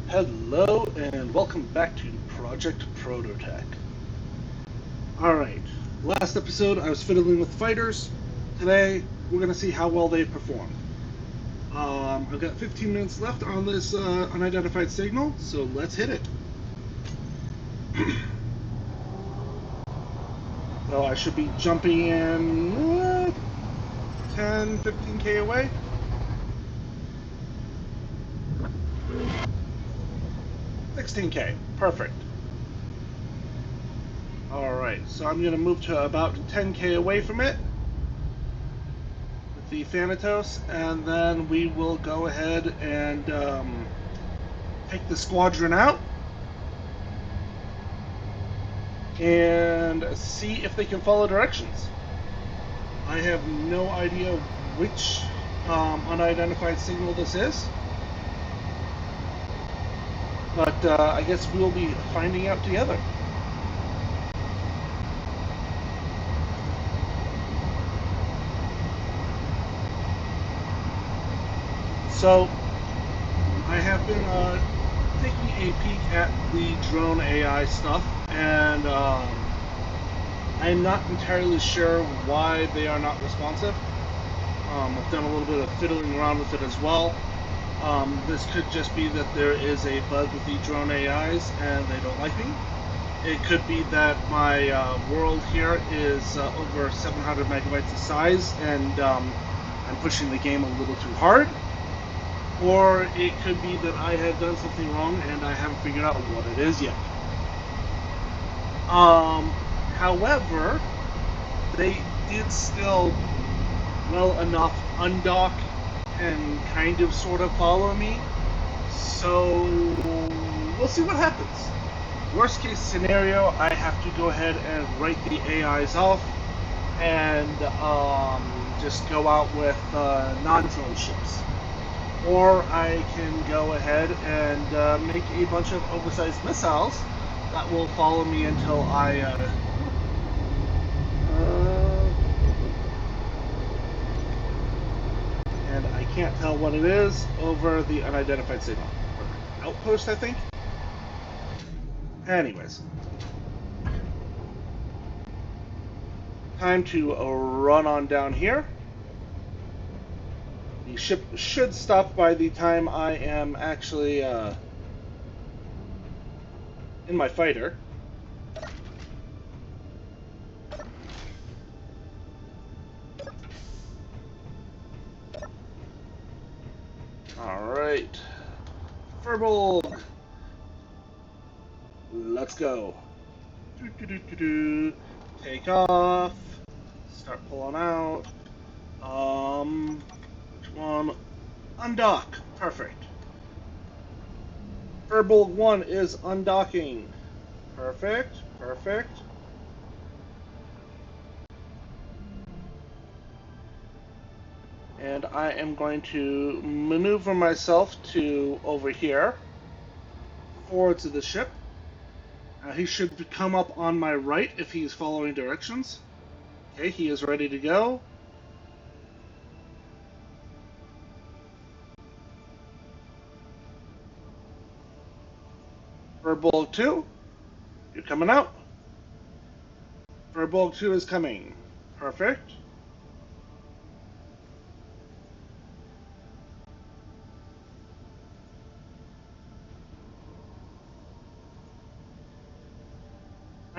Hello and welcome back to Project Prototech. Alright, last episode I was fiddling with fighters. Today we're going to see how well they perform. I've got 15 minutes left on this unidentified signal, so let's hit it. So I should be jumping in 10, 15k away. $16K, perfect. Alright, so I'm going to move to about 10k away from it with the Thanatos, and then we will go ahead and take the squadron out and see if they can follow directions. I have no idea which unidentified signal this is, but I guess we'll be finding out together. So, I have been taking a peek at the drone AI stuff, and I'm not entirely sure why they are not responsive. I've done a little bit of fiddling around with it as well. This could just be that there is a bug with the drone AIs and they don't like me. It could be that my world here is over 700 megabytes of size and I'm pushing the game a little too hard. Or it could be that I have done something wrong and I haven't figured out what it is yet. However, they did still well enough undock and kind of sort of follow me, so we'll see what happens. Worst case scenario, I have to go ahead and write the AIs off and just go out with non-drone ships. Or I can go ahead and make a bunch of oversized missiles that will follow me until I and I can't tell what it is over the unidentified signal. Outpost, I think? Anyways. Time to run on down here. The ship should stop by the time I am actually in my fighter. Alright. Furbolg! Let's go. Take off. Start pulling out. Which one? Undock. Perfect. Furbolg 1 is undocking. Perfect. Perfect. And I am going to maneuver myself to over here, forward to the ship. He should come up on my right if he's following directions. Okay, he is ready to go. Furbolg 2, you're coming out. Furbolg 2 is coming. Perfect.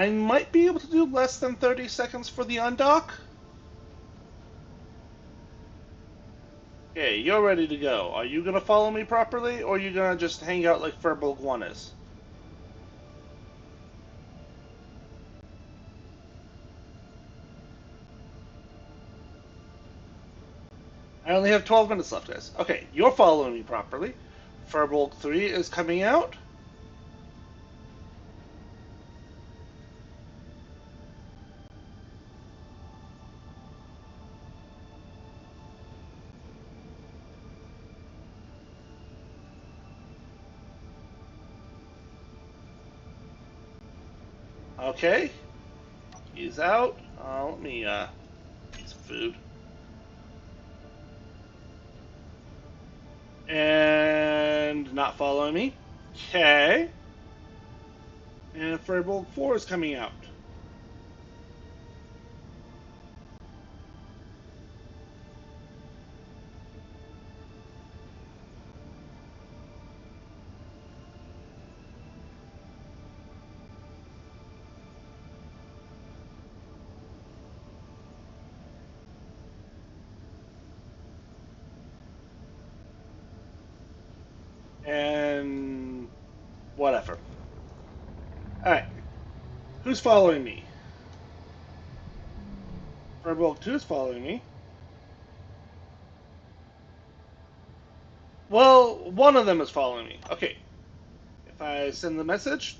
I might be able to do less than 30 seconds for the undock. Okay, you're ready to go. Are you going to follow me properly, or are you going to just hang out like Furbolg 1 is? I only have 12 minutes left, guys. Okay, you're following me properly. Furbolg 3 is coming out. Okay, he's out. Let me get some food. And not following me. Okay. And Firbolg 4 is coming out. And whatever. Alright. Who's following me? Firbolg 2 is following me. Well, one of them is following me. Okay. If I send the message,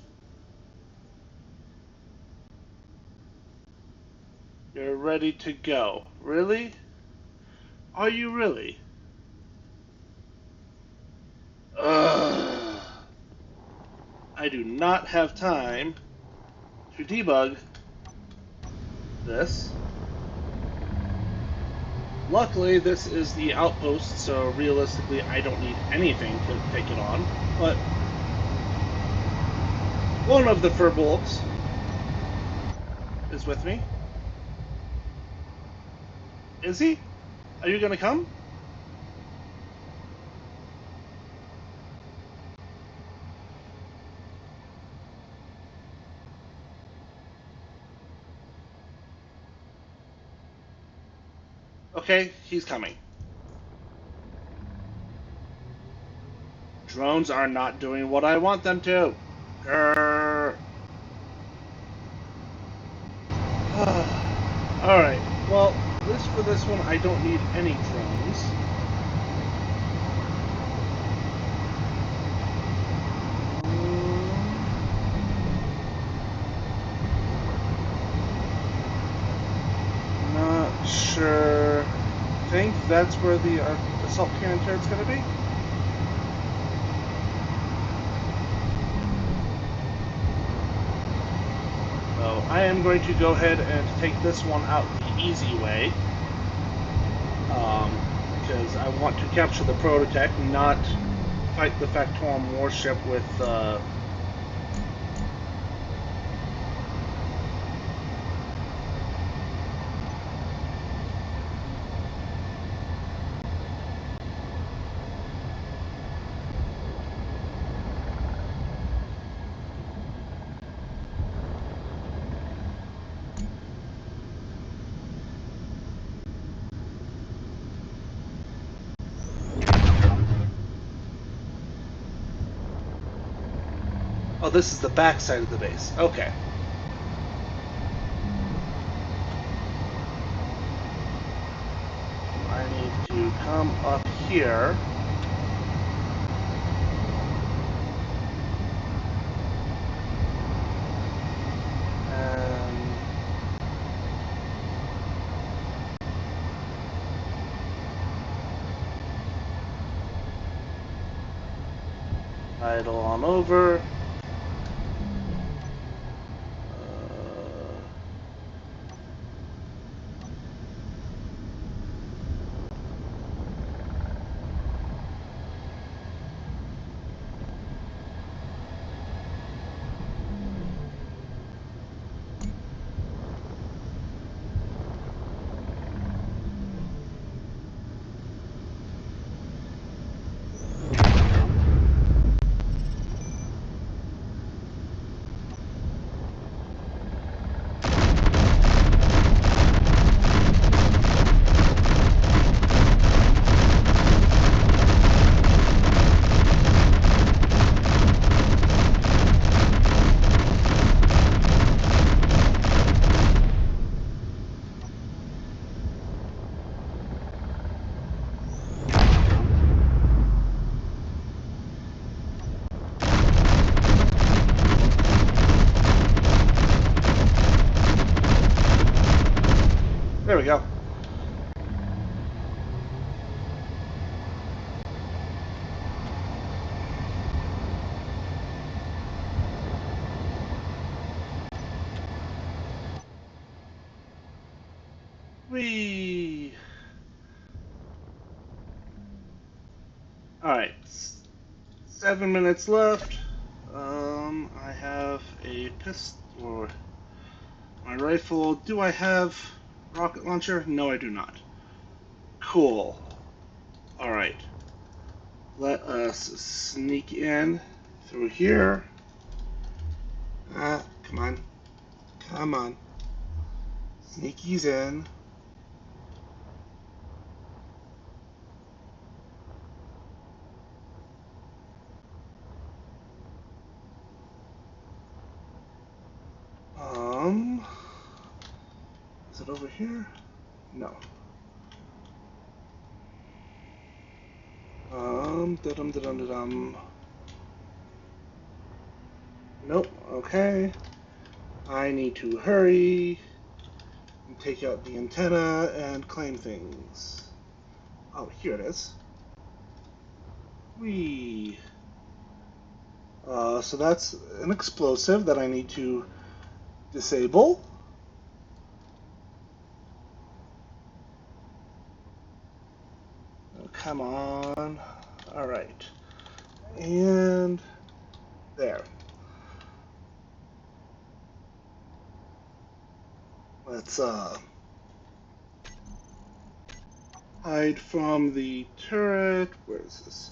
you're ready to go. Really? Are you really? Ugh. I do not have time to debug this. Luckily, this is the outpost, so realistically, I don't need anything to take it on. But one of the Firbolgs is with me. Is he? Are you gonna come? Okay, he's coming. Drones are not doing what I want them to. Grrr. Alright, well, at least for this one, I don't need any drones. Not sure. I think that's where the assault cannon turret's gonna be. So I am going to go ahead and take this one out the easy way. Because I want to capture the Prototech, not fight the Factorum warship with oh, this is the back side of the base. Okay. I need to come up here. And idle on over. There we go. Whee! Alright. 7 minutes left. I have a pistol or my rifle. Do I have rocket launcher? No, I do not. Cool. All right. Let us sneak in through here. Come on. Come on. Sneaky's in. Is it over here? No. Da-dum. Nope, okay. I need to hurry and take out the antenna and claim things. Oh, here it is. Whee! So that's an explosive that I need to disable. Oh, come on. Alright. And there. Let's hide from the turret. Where is this?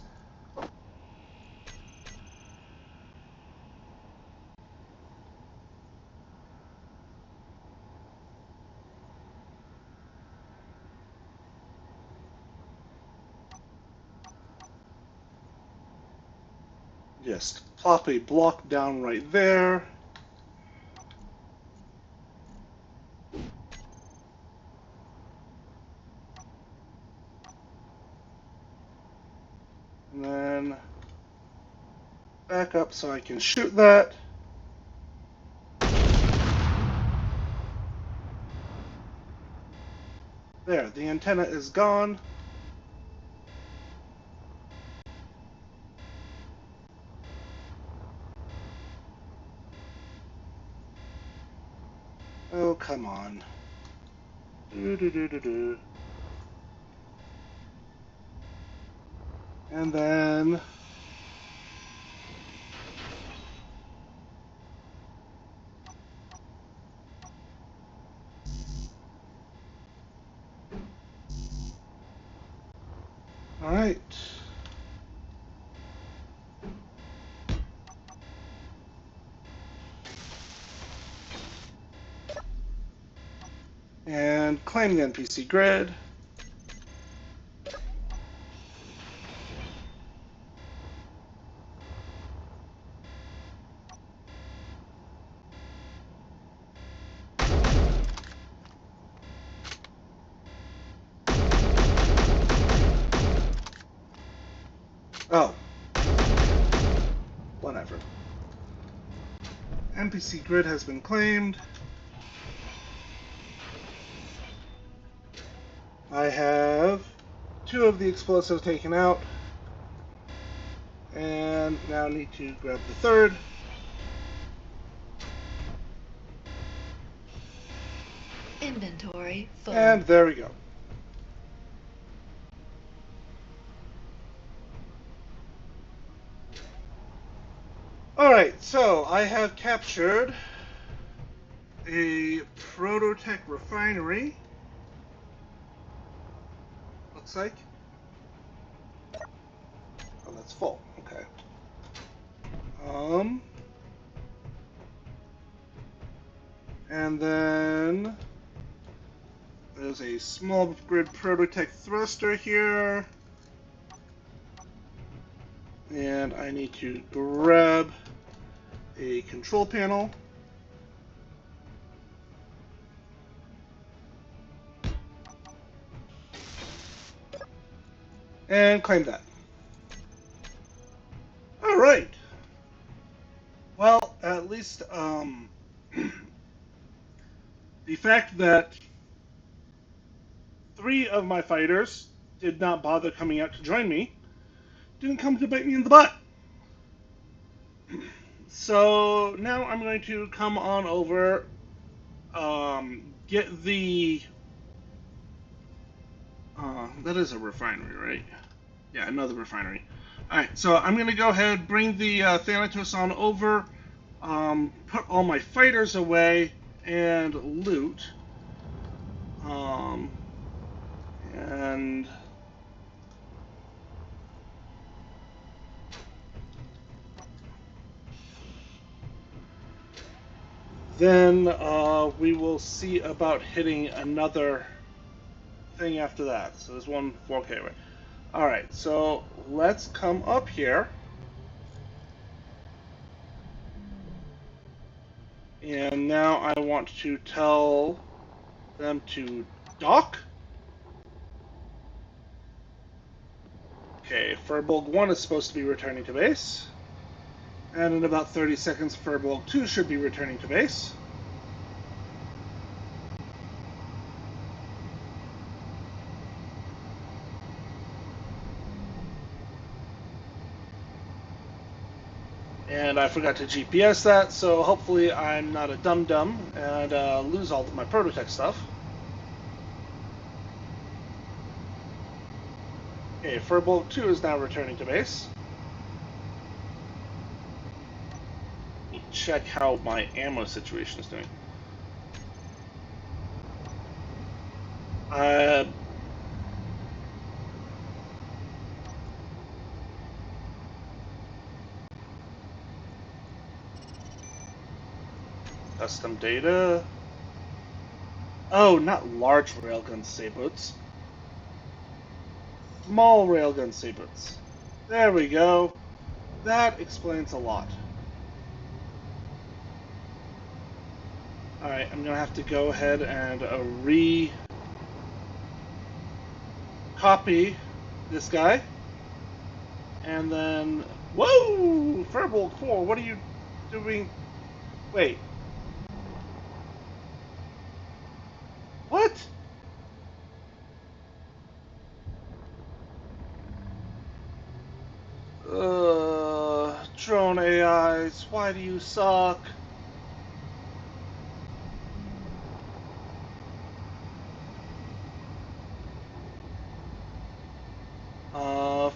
Just plop a block down right there. And then back up so I can shoot that. There, the antenna is gone. Oh, come on. Do. And then... Alright. And claim the NPC grid. Oh. Whatever. NPC grid has been claimed. I have 2 of the explosives taken out. And now need to grab the 3rd. Inventory full. And there we go. Alright, so I have captured a Prototech refinery. Looks like. Oh, that's full. Okay. And then there's a small grid Prototech thruster here. And I need to grab a control panel. And claim that. Alright. Well, at least, the fact that 3 of my fighters did not bother coming out to join me didn't come to bite me in the butt. So now I'm going to come on over, get the... that is a refinery, right? Yeah, another refinery. Alright, so I'm going to go ahead, bring the Thanatos on over, put all my fighters away, and loot. And then we will see about hitting another thing after that. So there's one 4K, right? Alright, so let's come up here. And now I want to tell them to dock. Okay, Furbolg 1 is supposed to be returning to base. And in about 30 seconds, Furbolg 2 should be returning to base. And I forgot to GPS that, so hopefully I'm not a dum-dum and lose all of my Prototech stuff. Okay, Furbolg 2 is now returning to base. Let me check how my ammo situation is doing. Custom data. Oh, not large railgun saboots. Small railgun saboots. There we go. That explains a lot. Alright, I'm gonna have to go ahead and copy this guy. And then... Whoa! Furbolg 4, what are you doing? Wait. What? Drone AIs, why do you suck?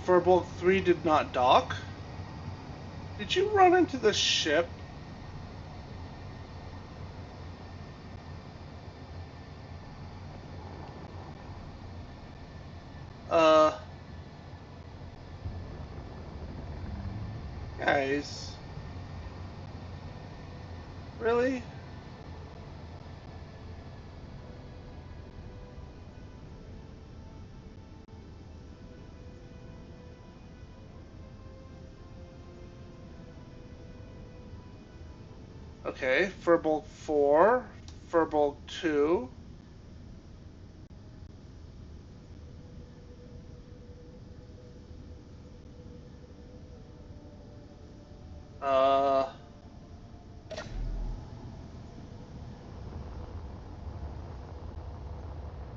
Furbolg 3 did not dock. Did you run into the ship? Guys. Really? Okay, Furbolg 4, Furbolg 2.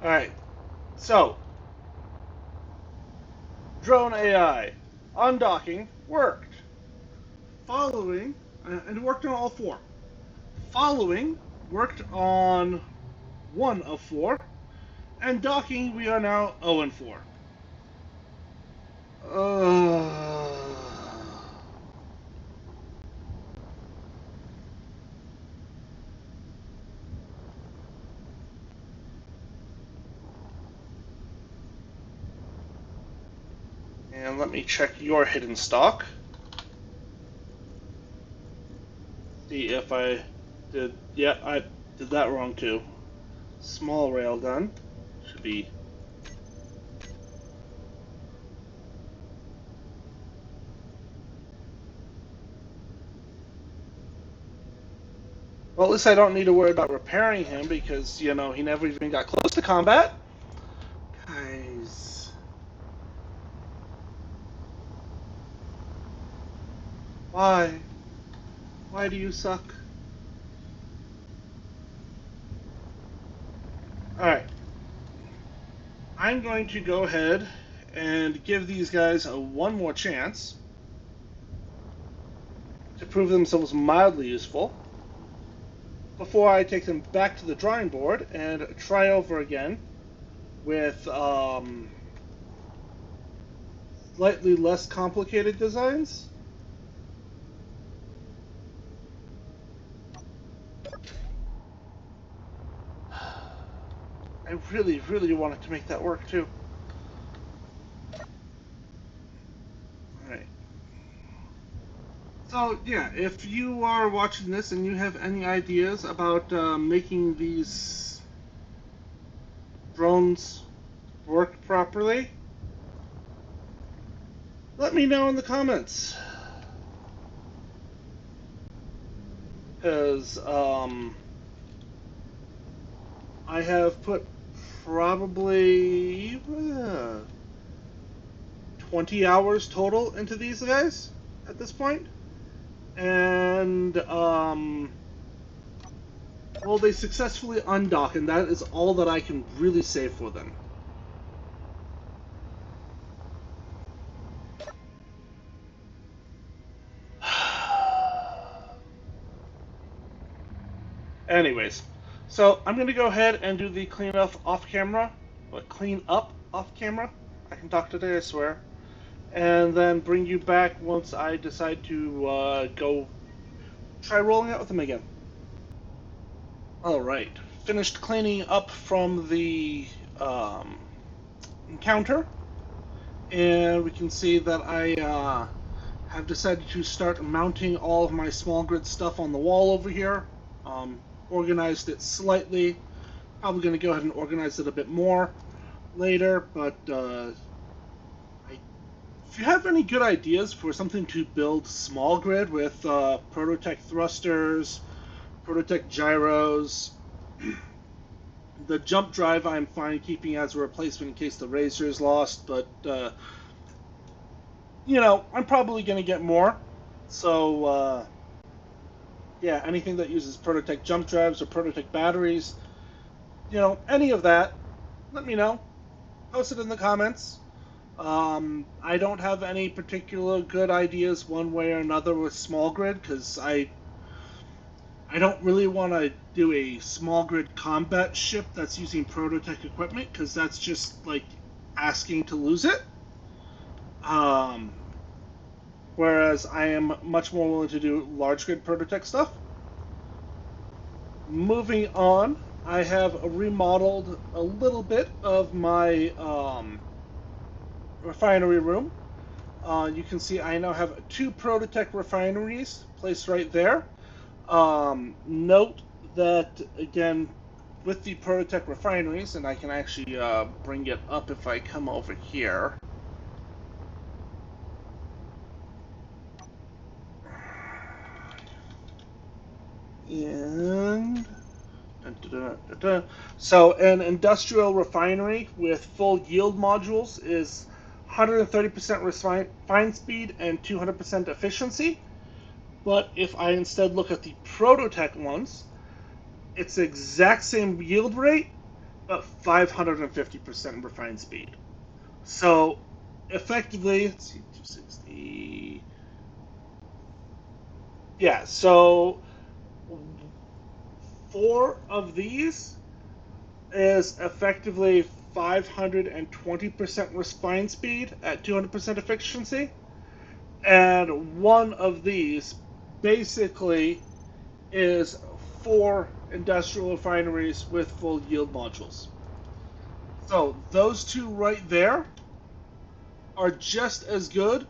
Alright, so, drone AI, undocking, worked. Following, and worked on all 4. Following, worked on 1 of 4. And docking, we are now 0 and 4. And let me check your hidden stock. See if I did... Yeah, I did that wrong too. Small railgun. Should be... Well, at least I don't need to worry about repairing him because, you know, he never even got close to combat. Guys. Why? Why do you suck? Alright. I'm going to go ahead and give these guys one more chance to prove themselves mildly useful before I take them back to the drawing board and try over again with slightly less complicated designs. I really, really wanted to make that work too. Alright. So, yeah, if you are watching this and you have any ideas about making these drones work properly, let me know in the comments. Because I have put probably 20 hours total into these guys at this point. And, well, they successfully undock, and that is all that I can really say for them. Anyways, so I'm going to go ahead and do the clean up off camera. Clean up off camera. I can talk today, I swear. And then bring you back once I decide to go try rolling out with them again. Alright, finished cleaning up from the encounter. And we can see that I have decided to start mounting all of my small grid stuff on the wall over here. Organized it slightly. Probably going to go ahead and organize it a bit more later, but if you have any good ideas for something to build small grid with Prototech thrusters, Prototech gyros, the jump drive I'm fine keeping as a replacement in case the Razor is lost, but you know, I'm probably going to get more. So yeah, anything that uses Prototech jump drives or Prototech batteries, you know, any of that, let me know. Post it in the comments. I don't have any particular good ideas one way or another with small grid because I don't really want to do a small grid combat ship that's using Prototech equipment because that's just like asking to lose it. Whereas I am much more willing to do large grid Prototech stuff. Moving on, I have remodeled a little bit of my refinery room. You can see I now have 2 Prototech refineries placed right there. Note that, again, with the Prototech refineries, and I can actually bring it up if I come over here. And so an industrial refinery with full yield modules is 130% refine speed and 200% efficiency. But if I instead look at the Prototech ones, it's the exact same yield rate, but 550% refined speed. So effectively, let's see, 260. Yeah, so 4 of these is effectively 520% refined speed at 200% efficiency, and 1 of these basically is 4 industrial refineries with full yield modules. So those 2 right there are just as good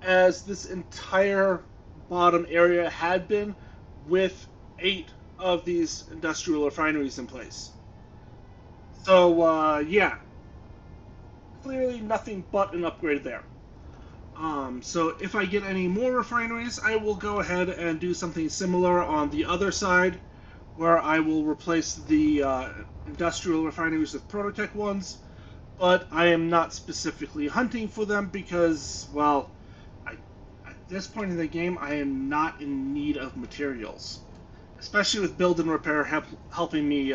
as this entire bottom area had been with 8 of these industrial refineries in place. So yeah, clearly nothing but an upgrade there. So if I get any more refineries, I will go ahead and do something similar on the other side, where I will replace the industrial refineries with Prototech ones, but I am not specifically hunting for them because, well, at this point in the game, I am not in need of materials, especially with build and repair helping me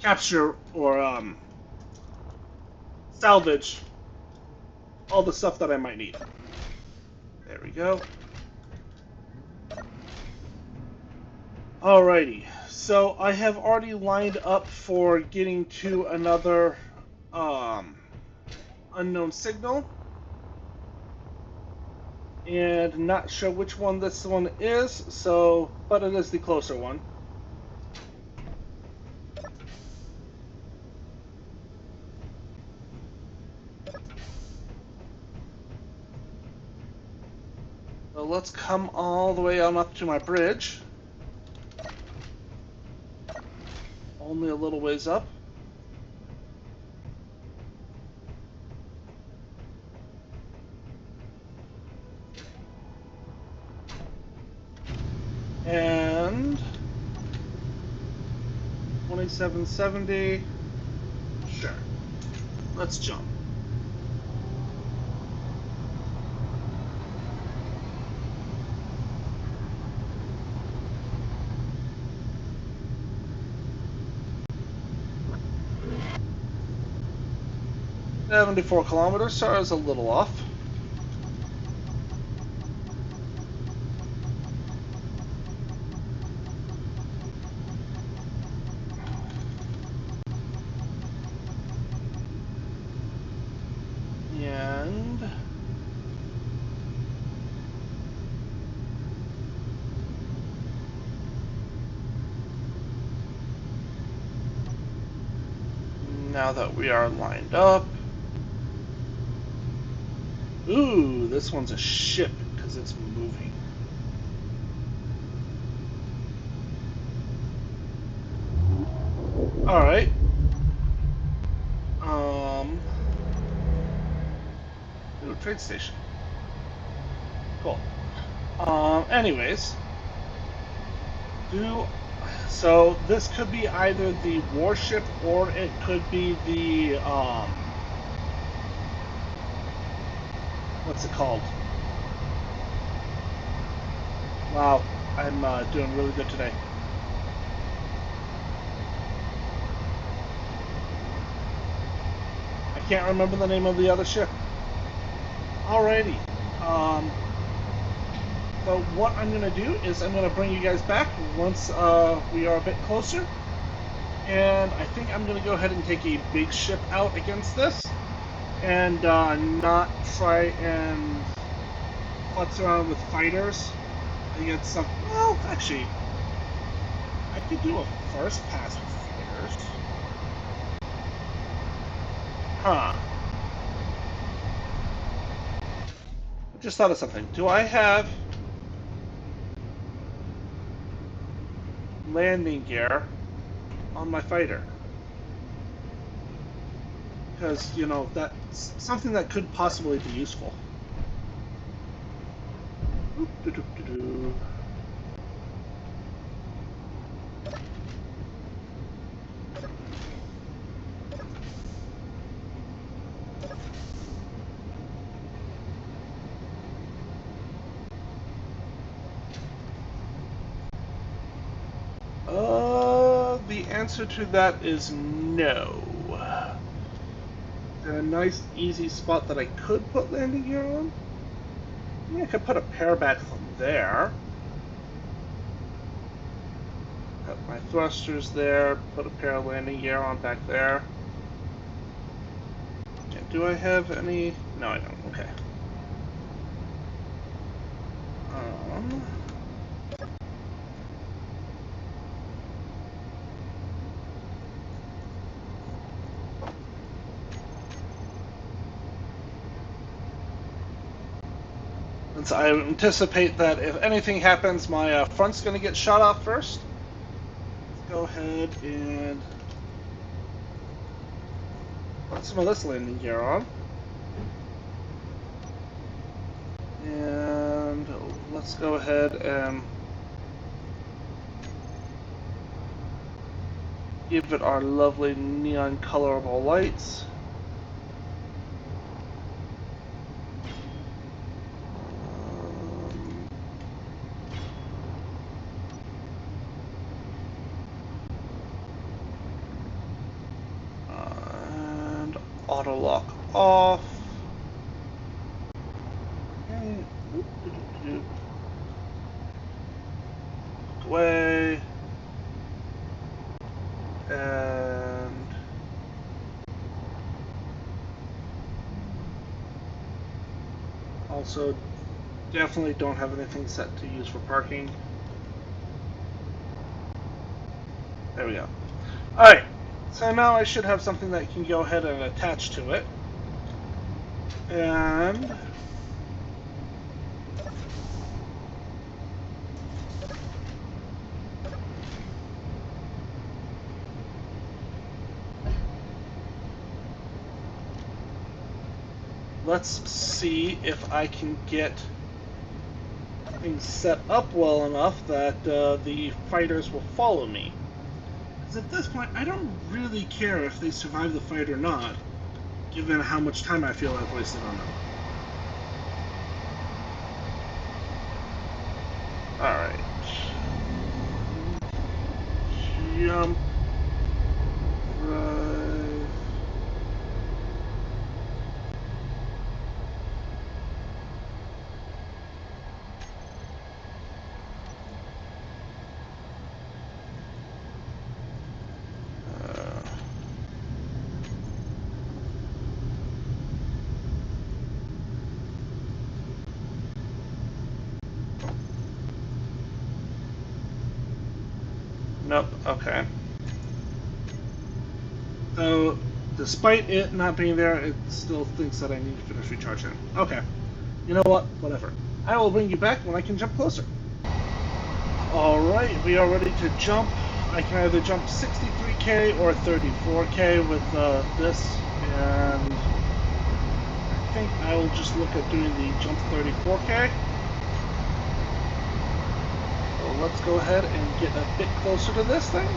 capture or salvage all the stuff that I might need. There we go. Alrighty, so I have already lined up for getting to another unknown signal. And not sure which one this one is, so, but it is the closer one. So let's come all the way on up to my bridge. Only a little ways up. And 2770. Sure. Let's jump. $74 kilometers, so I was a little off. And now that we are lined up. Ooh, this one's a ship because it's moving. All right. Ooh, trade station. Cool. Anyways, so this could be either the warship or it could be the what's it called? Wow, I'm doing really good today. I can't remember the name of the other ship. Alrighty. So what I'm going to do is I'm going to bring you guys back once we are a bit closer. And I think I'm going to go ahead and take a big ship out against this. And not try and futz around with fighters against some... Well, actually, I could do a first pass with fighters. Huh. I just thought of something. Do I have landing gear on my fighter? Because, you know, that's something that could possibly be useful. The answer to that is no. Got a nice, easy spot that I could put landing gear on. Yeah, I could put a pair back there. Got my thrusters there, put a pair of landing gear on back there. Okay, do I have any? No, I don't. Okay. And so I anticipate that if anything happens, my front's going to get shot off first. Let's go ahead and put some of this landing gear on. And let's go ahead and give it our lovely neon colorable lights. And auto lock off. Okay. Away. And Also, definitely don't have anything set to use for parking. There we go. Alright, so now I should have something that can go ahead and attach to it. And let's see if I can get things set up well enough that the fighters will follow me. Because at this point, I don't really care if they survive the fight or not, given how much time I feel I've wasted on them. Alright. Jump. Drive. Nope, okay. So, despite it not being there, it still thinks that I need to finish recharging. Okay. You know what? Whatever. I will bring you back when I can jump closer. Alright, we are ready to jump. I can either jump 63k or 34k with this, and I think I will just look at doing the jump 34k. So let's go ahead and get a bit closer to this thing.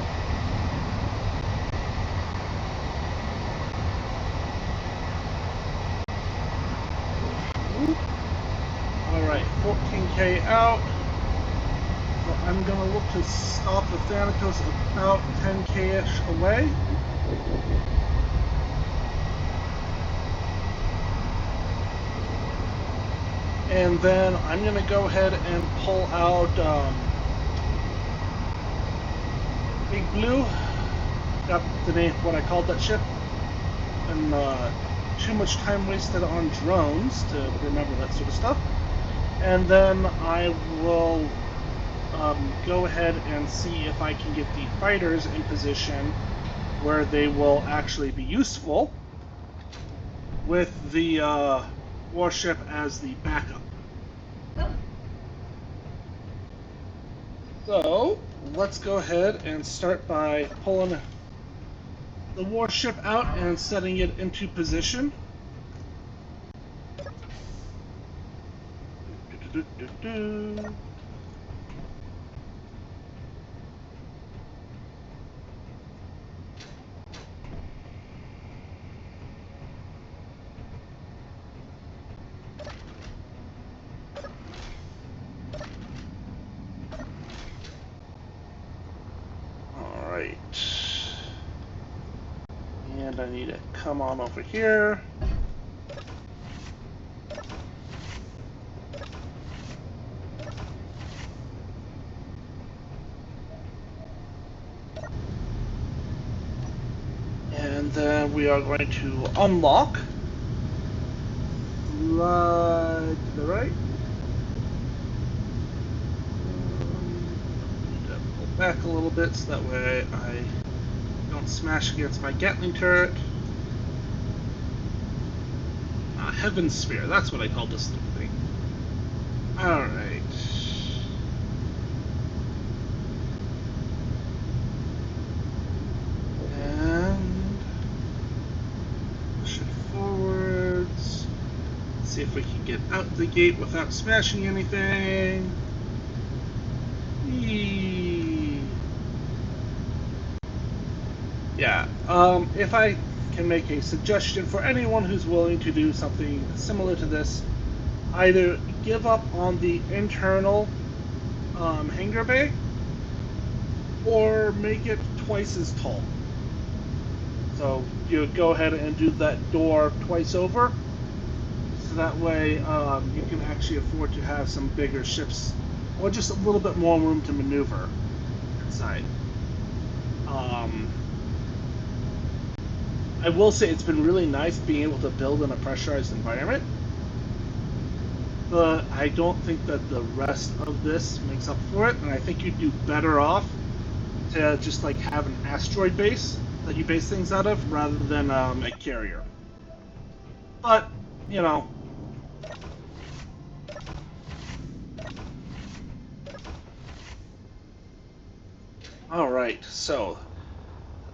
Alright, 14k out. So I'm going to look to stop the Thanatos about 10k-ish away. And then I'm going to go ahead and pull out Big Blue. Got the name, what I called that ship. And too much time wasted on drones to remember that sort of stuff. And then I will go ahead and see if I can get the fighters in position where they will actually be useful with the warship as the backup. So let's go ahead and start by pulling the warship out and setting it into position. Alright. And I need to come on over here. And then we are going to unlock. Slide to the right. Need to pull back a little bit so that way I don't smash against my Gatling turret. Heaven Sphere, that's what I call this thing. Alright. And push it forwards. See if we can get out the gate without smashing anything. Yeah, if I can make a suggestion for anyone who's willing to do something similar to this, either give up on the internal hangar bay or make it twice as tall. So you go ahead and do that door twice over, so that way you can actually afford to have some bigger ships or just a little bit more room to maneuver inside. I will say it's been really nice being able to build in a pressurized environment. but I don't think that the rest of this makes up for it, and I think you'd do better off to just like have an asteroid base that you base things out of rather than a carrier. But, you know. Alright, so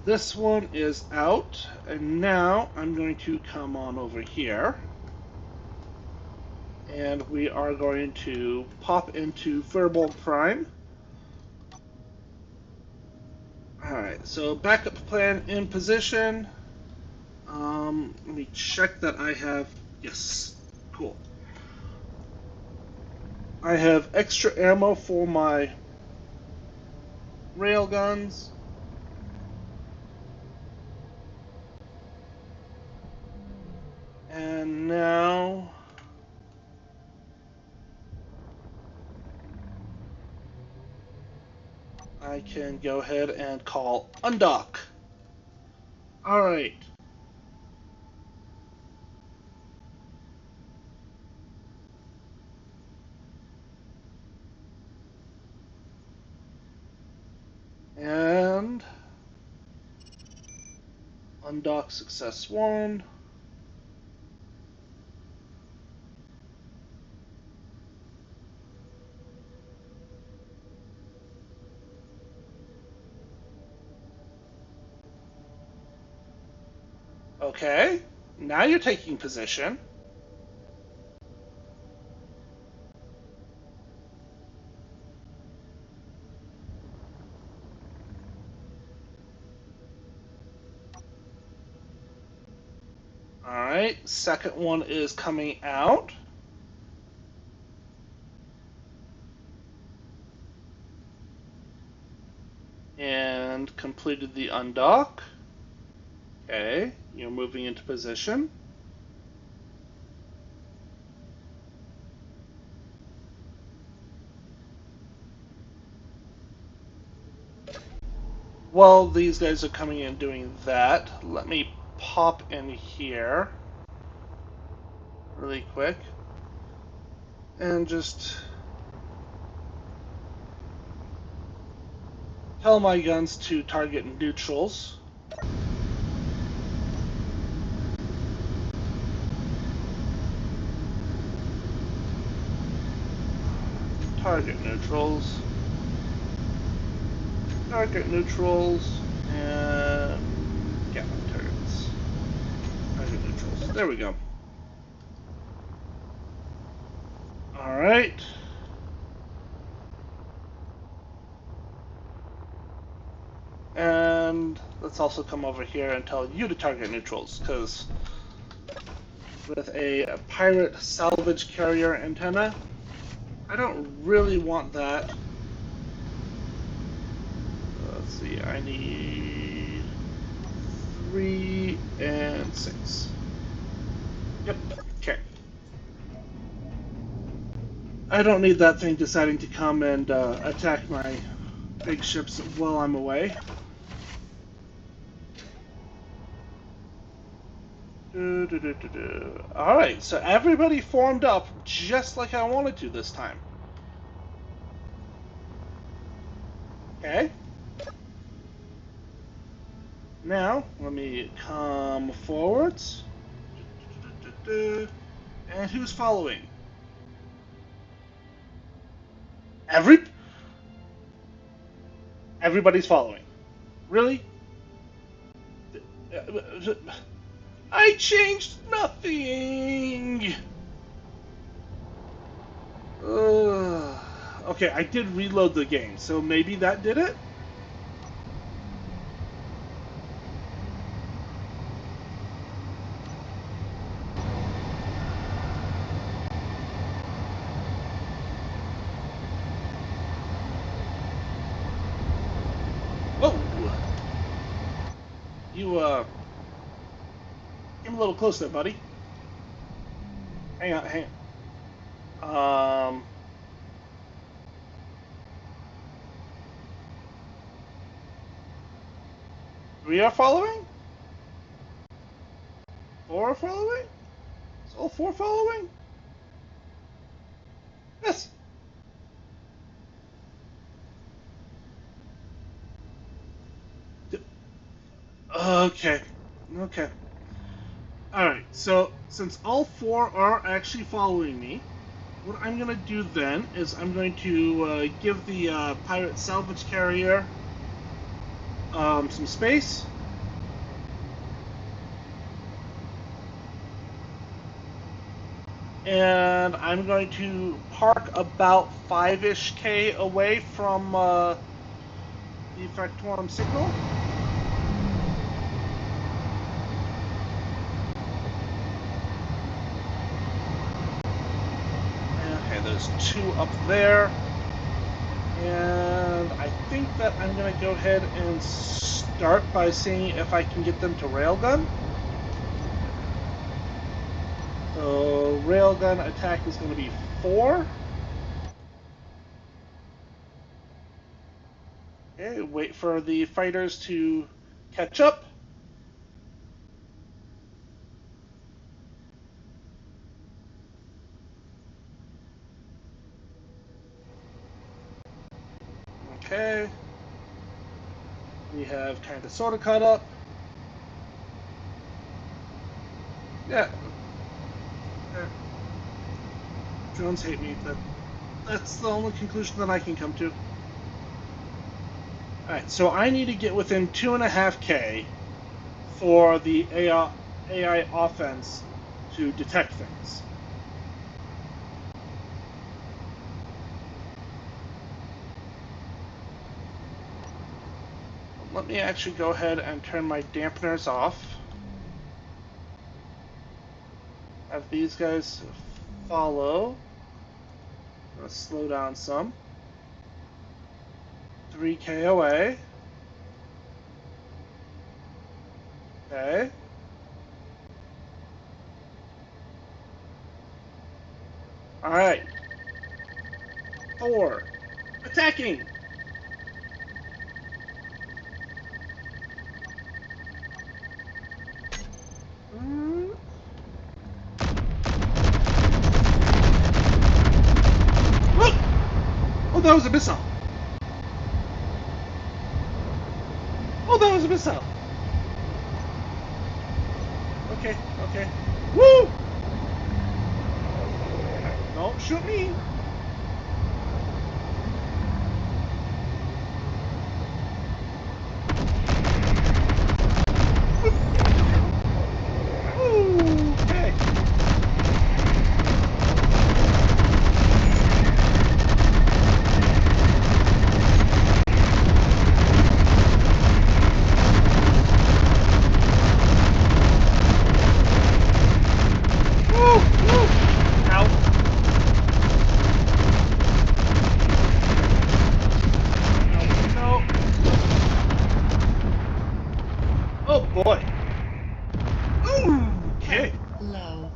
this one is out, and now I'm going to come on over here. And we are going to pop into Firbolg Prime. Alright, so backup plan in position. Let me check that I have... Yes, cool. I have extra ammo for my railguns. And now... I can go ahead and call undock. Alright. And undock success 1. Okay, now you're taking position. Alright, second one is coming out. And completed the undock. Okay, you're moving into position. While these guys are coming in doing that, let me pop in here really quick and just tell my guns to target neutrals. Target neutrals. Target neutrals. And yeah, targets. Target neutrals. There we go. Alright. And let's also come over here and tell you to target neutrals, because with a pirate salvage carrier antenna, I don't really want that. Let's see, I need 3 and 6. Yep, okay. I don't need that thing deciding to come and attack my big ships while I'm away. Alright, so everybody formed up just like I wanted to this time. Okay. Now, let me come forwards. And who's following? Everybody's following. Really? I changed nothing! Okay, I did reload the game, so maybe that did it? Whoa! You, came a little close there, buddy. Hang on. We are following? 4 are following? Is all 4 following? Yes. Okay. Okay. Alright, so since all four are actually following me, what I'm going to do then is I'm going to give the pirate salvage carrier some space. And I'm going to park about 5-ish K away from the Factorum signal. Okay, there's two up there. And I think that I'm going to go ahead and start by seeing if I can get them to railgun. So railgun attack is going to be 4. Okay, wait for the fighters to catch up. Okay. We have kind of sort of caught up. Yeah. Drones hate me, but that's the only conclusion that I can come to. Alright, so I need to get within 2.5K for the AI offense to detect things. Let me actually go ahead and turn my dampeners off. Have these guys follow. Let's slow down some. 3K away. Okay. Alright. 4. Attacking! Oh, that was a missile! Oh, that was a missile! Okay, okay. Woo! Don't shoot me! Okay. Oh boy. Ooh, okay. Low.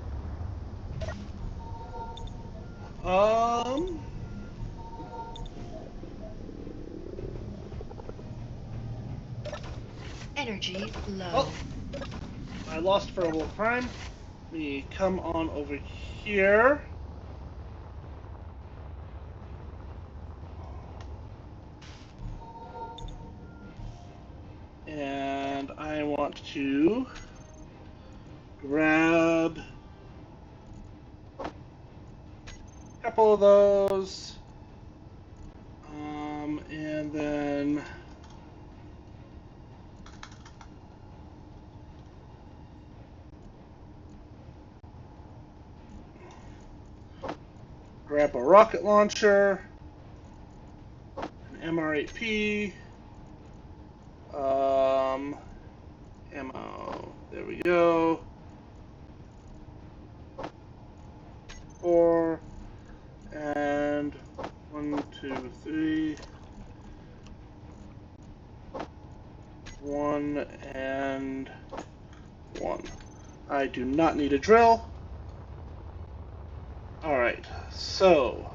Energy low. Oh, I lost verbal crime. Let me come on over here. And I want to grab a couple of those. And then grab a rocket launcher, an MR8P, ammo. There we go. 4 and 1, 2, 3. 1 and 1. I do not need a drill. Alright, so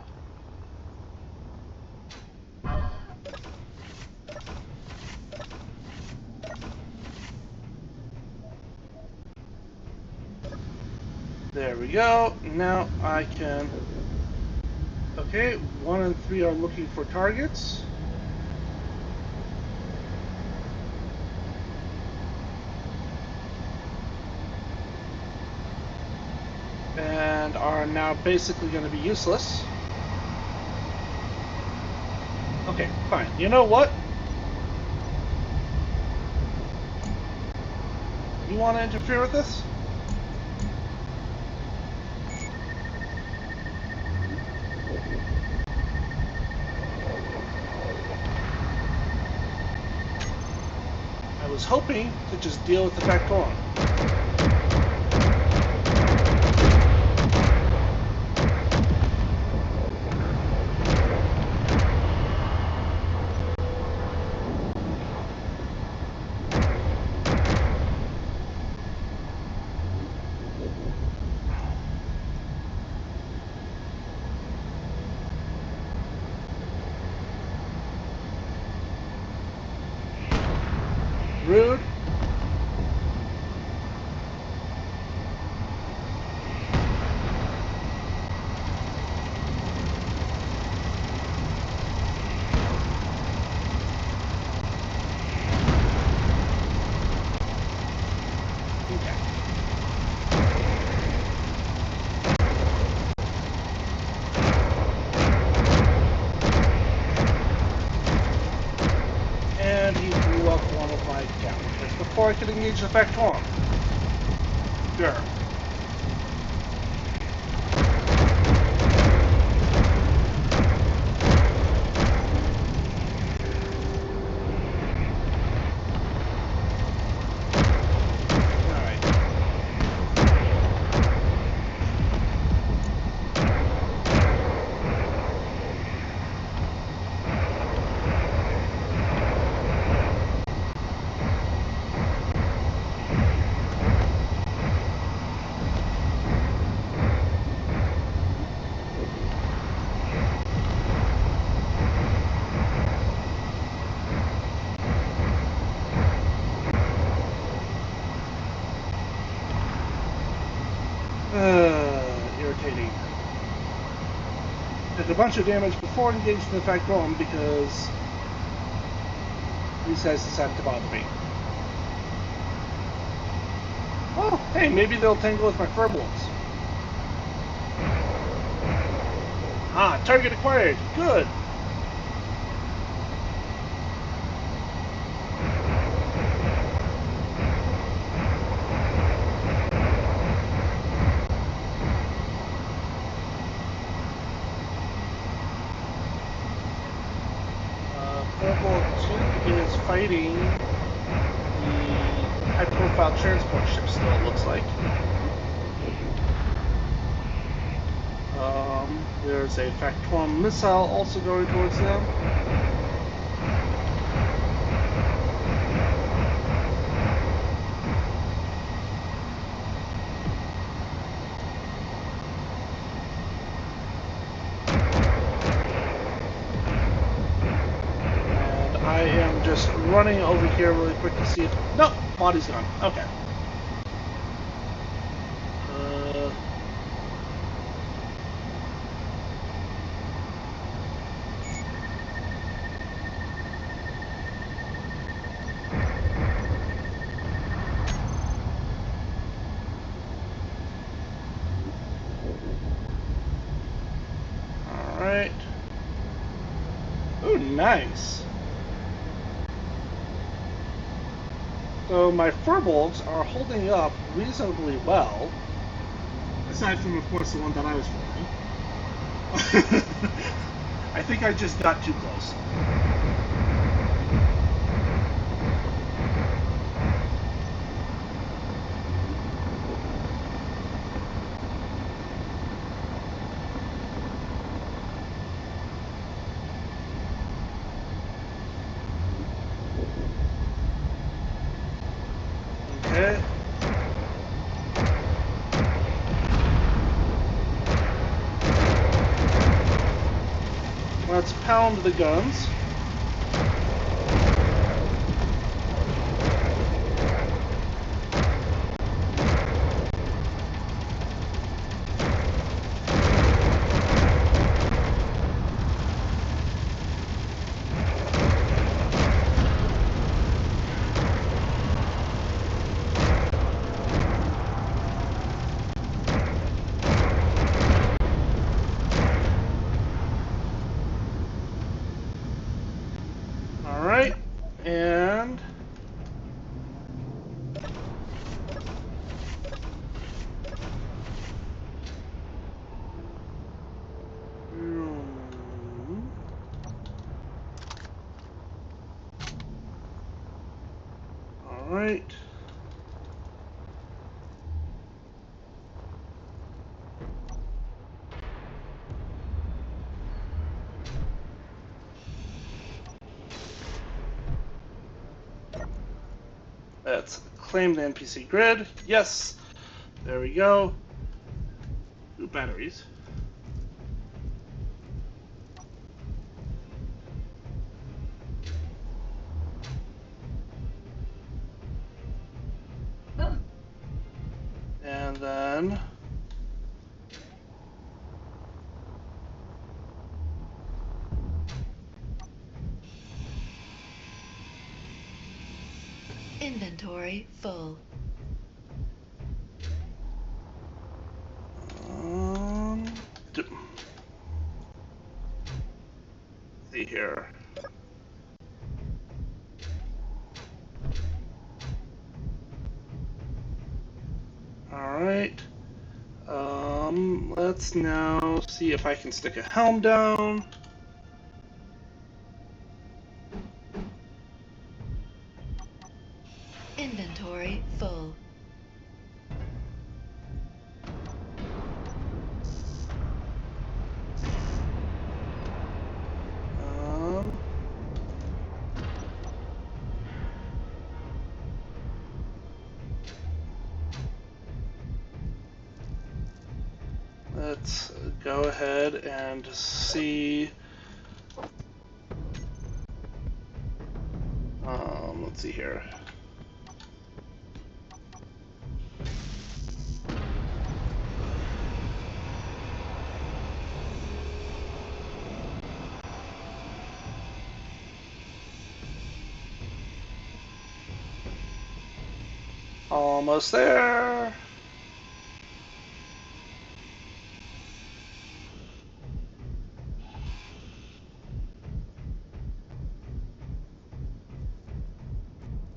there we go. Now I can... Oh, Okay, 1 and 3 are looking for targets. And are now basically going to be useless. Okay, fine. You know what? You want to interfere with this? I was hoping to just deal with the Factorum. Rude. And he blew up one of my counters before I could engage the Factorum. Sure. Irritating. Did a bunch of damage before engaging the Factorum because these guys decided to bother me. Oh, hey, maybe they'll tangle with my Furbolgs. Ah, target acquired. Good. Fighting the high-profile transport ship still, it looks like. There's a Factorum missile also going towards them. I am just running over here really quick to see if... Nope, body's gone. Okay. Alright. Ooh, nice. So my Furbolgs are holding up reasonably well. Aside from, of course, the one that I was flying. I think I just got too close. Okay. Let's pound the guns. right. Let's claim the NPC grid. Yes. There we go. Ooh, batteries. And then Inventory full. see here. All right. Let's now see if I can stick a helm down. Inventory full. Let's go ahead and see. Let's see here. Almost there.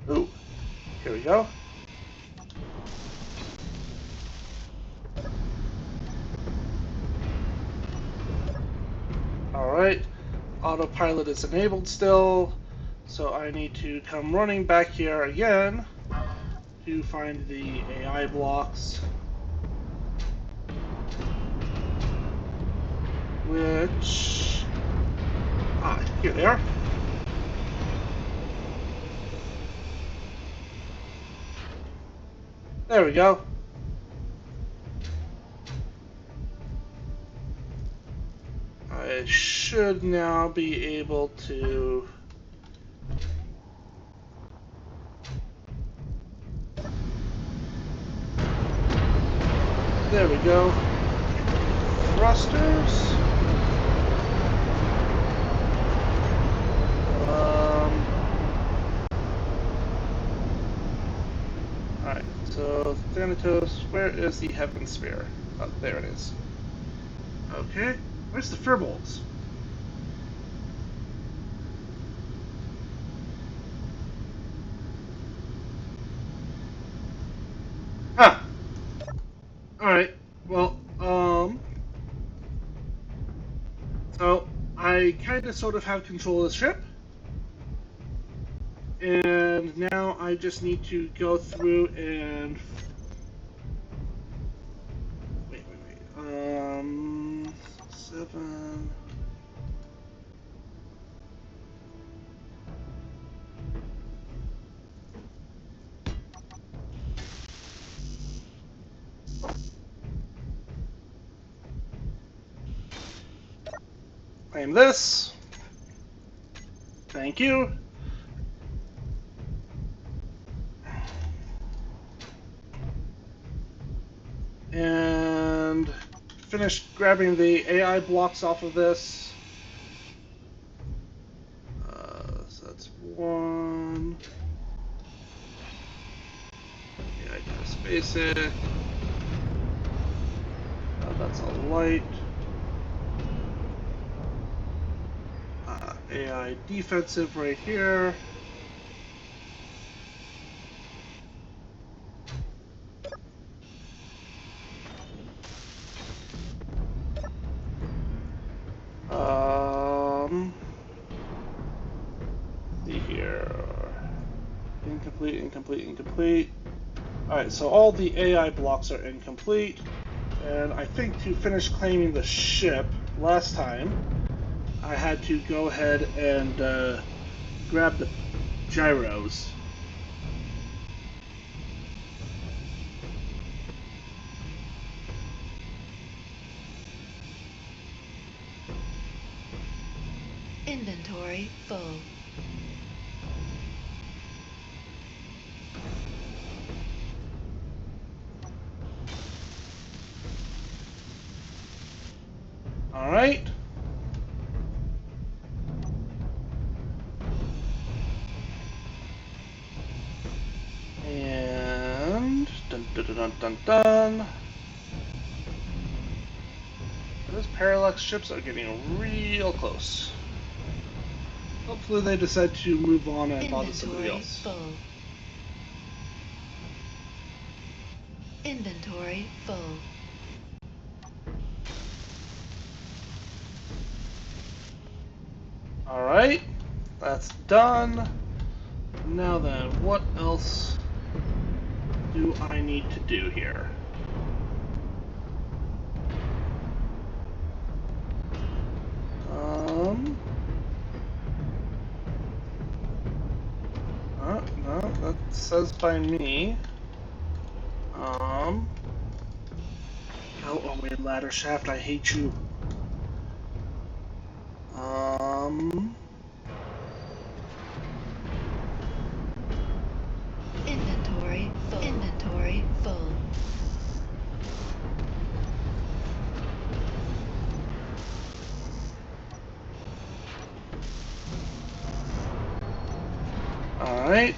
Ooh, here we go. Alright, autopilot is enabled still, so I need to come running back here again to find the AI blocks, which... here they are. There we go. I should now be able to... There we go. Thrusters. Alright, so Thanatos, where is the Heaven Sphere? Oh, there it is. Okay, where's the Firbolgs? Ah! Alright, well, so I kind of sort of have control of the ship. And now I just need to go through and... Wait. 7... Claim this. Thank you. And finish grabbing the AI blocks off of this. So that's one. AI test basic. That's a light. AI defensive right here. See here. Incomplete, incomplete, incomplete. Alright, so all the AI blocks are incomplete. And I think to finish claiming the ship last time, I had to go ahead and grab the gyros. Inventory full. Alright. And dun dun dun dun dun dun. Those Parallax ships are getting real close. Hopefully they decide to move on and bother somebody Inventory else. full. Inventory full. Alright, that's done. Now then, what else do I need to do here? No, that says by me. Oh, weird ladder shaft, I hate you. Inventory full. Inventory full. Alright.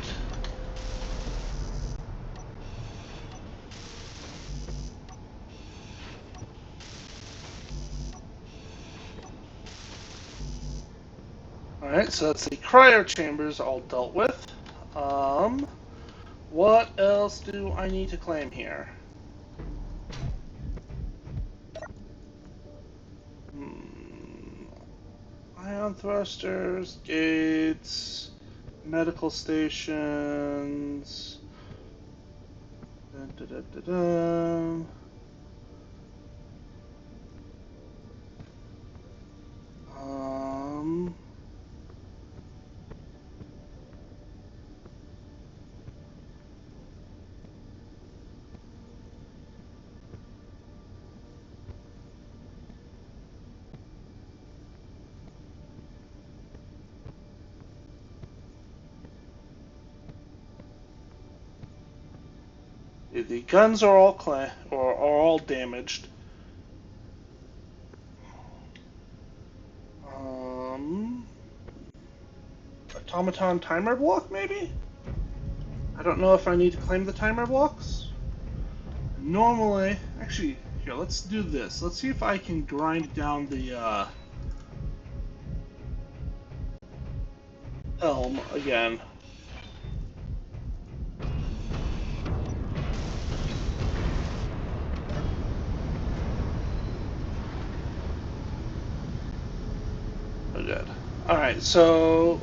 Alright, so that's the cryo chambers all dealt with. What else do I need to claim here? Ion thrusters, gates, medical stations. Dun, dun, dun, dun, dun. The guns are all damaged. Automaton timer block, maybe? I don't know if I need to claim the timer blocks. Normally, actually, here, let's do this. Let's see if I can grind down the helm again. Oh, good. Alright, so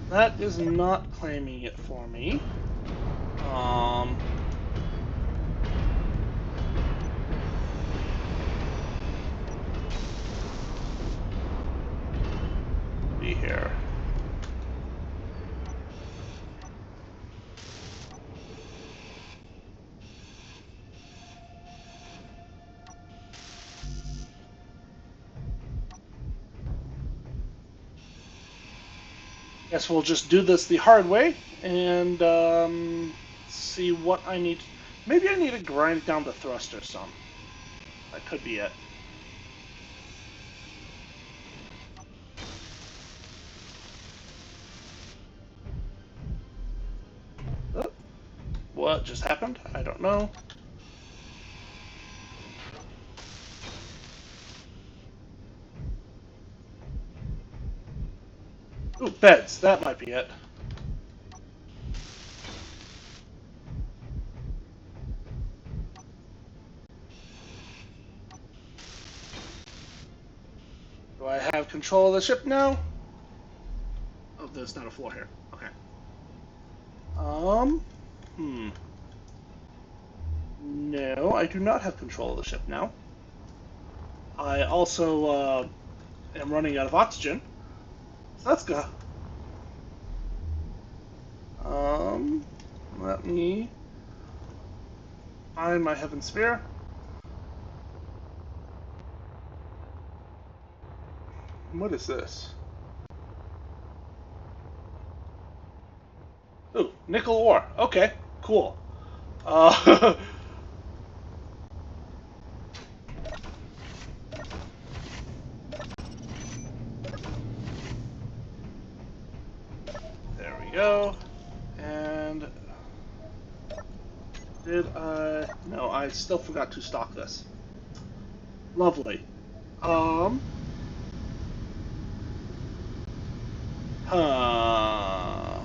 that is not claiming it for me. Be here. Guess we'll just do this the hard way and see what I need. Maybe I need to grind down the thruster some. That could be it. Oh, what just happened? I don't know. Ooh, beds. That might be it. Do I have control of the ship now? Oh, there's not a floor here. Okay. Hmm. No, I do not have control of the ship now. I also am running out of oxygen. So that's good. Let me find my heaven sphere. What is this? Ooh, nickel ore. Okay, cool. Uh, there we go. And did I? No, I still forgot to stock this. Lovely. Um.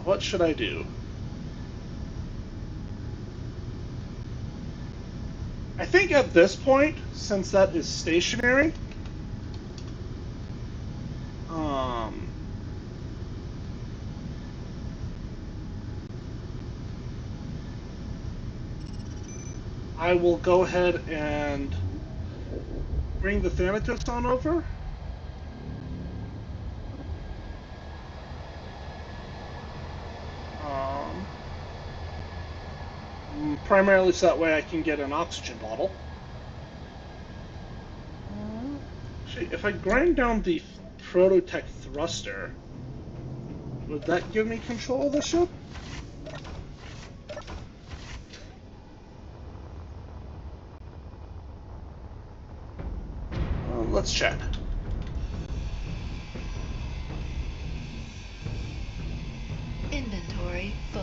What should I do? I think at this point, since that is stationary, um, I will go ahead and bring the Thanatos on over. Primarily so that way I can get an oxygen bottle. Actually, if I grind down the Prototech thruster, would that give me control of the ship? Let's check. Inventory full.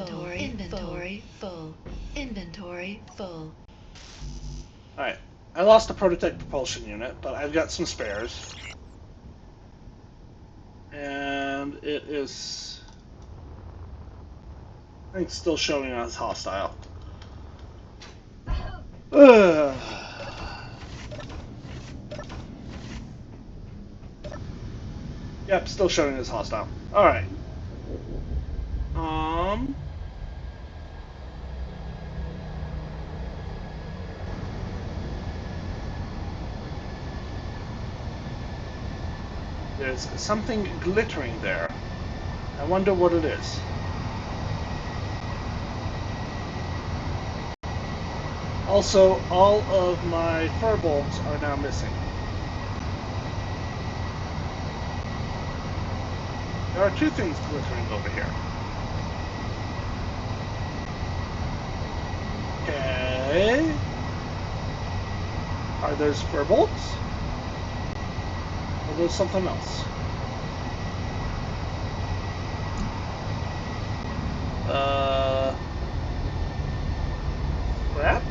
Inventory full. Inventory full. Alright. I lost the Prototech propulsion unit, but I've got some spares. And it is, I think, still showing as hostile. Ugh. Yep, still showing as hostile. Alright. There's something glittering there. I wonder what it is. Also, all of my furbolgs are now missing. There are two things glittering over here. Okay. Are those furbolgs? Or there's something else? Crap?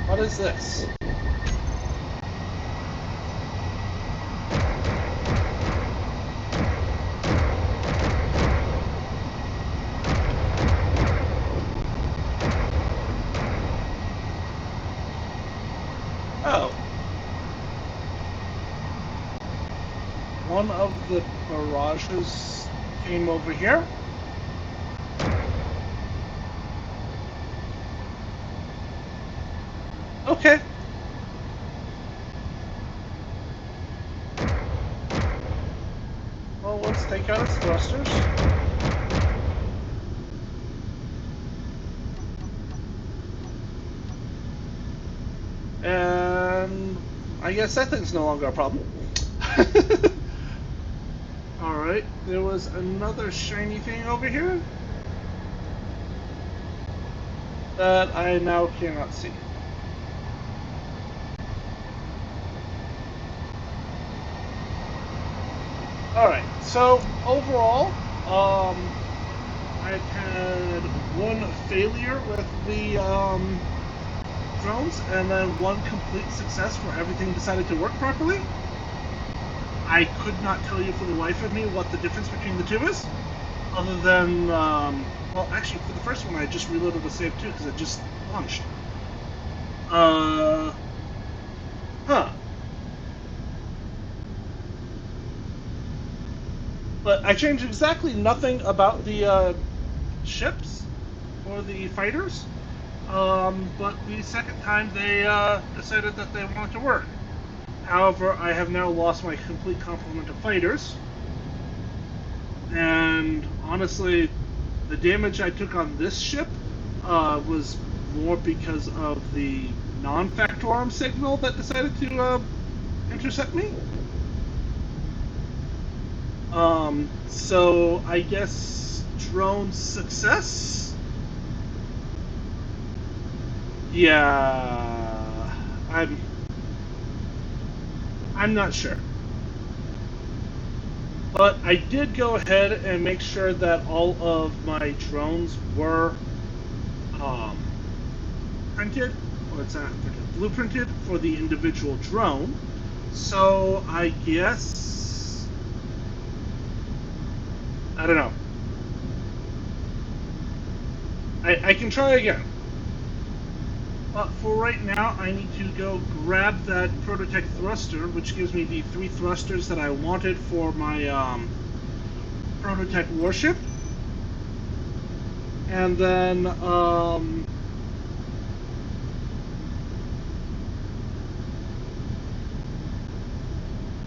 What is this? Oh. One of the barrages came over here. Okay. Well, let's take out its thrusters. And I guess that thing's no longer a problem. Alright, there was another shiny thing over here that I now cannot see. Alright, so overall, I've had one failure with the drones and then one complete success where everything decided to work properly. I could not tell you for the life of me what the difference between the two is, other than, well, actually, for the first one, I just reloaded the save too because it just launched. But I changed exactly nothing about the ships or the fighters. But the second time they decided that they wanted to work. However, I have now lost my complete complement of fighters. And honestly, the damage I took on this ship was more because of the non-factor arm signal that decided to intercept me. So I guess drone success? Yeah, I'm not sure. But I did go ahead and make sure that all of my drones were printed, or it's not printed, blueprinted for the individual drone. So I guess, I don't know. I can try again. But for right now, I need to go grab that Prototech thruster, which gives me the 3 thrusters that I wanted for my Prototech warship. And then,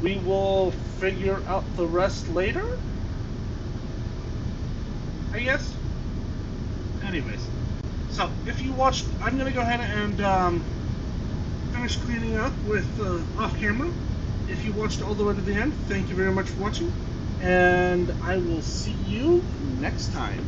we will figure out the rest later, I guess. Anyways, so if you watched, I'm going to go ahead and finish cleaning up with off camera. If you watched all the way to the end, thank you very much for watching, and I will see you next time.